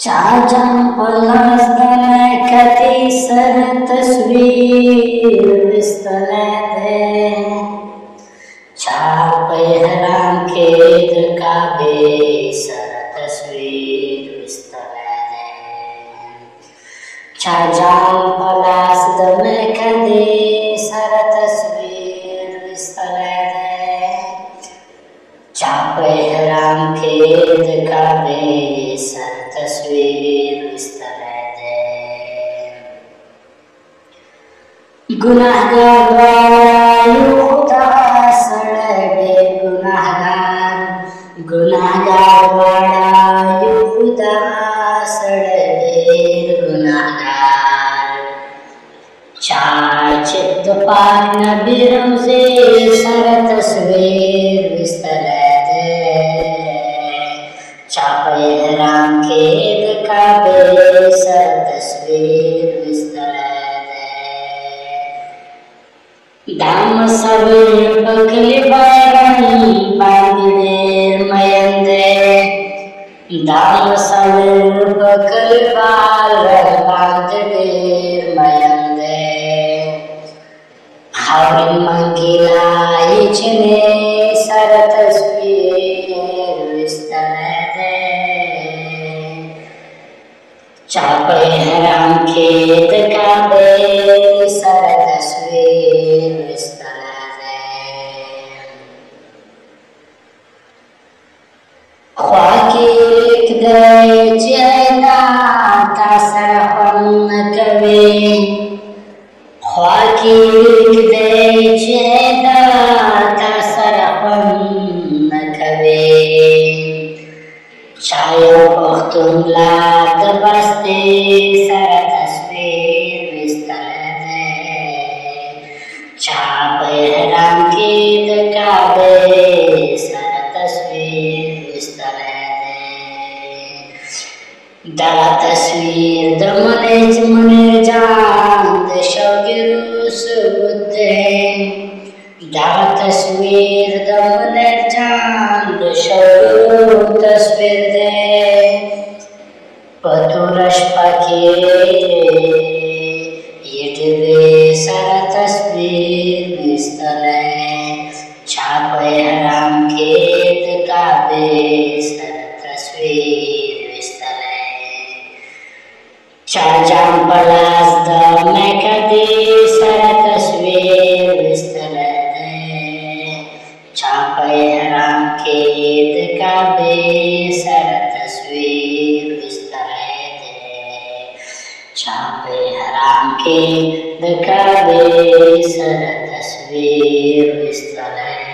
चाचा पलस्तने कति सर तस्वीर विस्तने दे छाप हराम खेद का बेसर तस्वीर विस्तने दे चाचा पलस्तने कति सर तस्वीर विस्तने दे छाप हराम खेद का बेसर तस्वीर विस्तने दे गुनाहगार वाला खुदा सड़े गुनाहगार वाला खुदा सड़े गुनाहगार चार चित्त पाक नबी रमज़े सर तस्वीर विस्तने चापे हराम खेद का बेसर तस्वीर विस्तने दे दाम सबीर बकली बारन बांधेर मयंदे दाम सबीर बकली बारन बांधेर मयंदे हरी मंगिला इचने सर तस्वीर विस्तने चापे हराम खेद का बेसर तस्वीर विस्तने दे ख्वाकी लिख दे चेना तासर हम कवे ख्वाकी लिख दे चेना तासर हम कवे चायो पख्तूनला दबस्ते सर तस्वीर विस्तने दे छाप हराम खेद का बेसर तस्वीर विस्तने दे दा तस्वीर दमने जान शौगिरुस बुद्धे दा तस्वीर दमने जान शौगिरु तस्वीर दे पतुरश पके ये सर तस्वीर विस्तने छाप हराम खेद का बेसर तस्वीर विस्तने चाचाम पलास दमे कदी सर तस्वीर विस्तने छाप हराम खेद का बेसर तस्वीर विस्तने दे छाप हराम खेद का बेसर तस्वीर विस्तने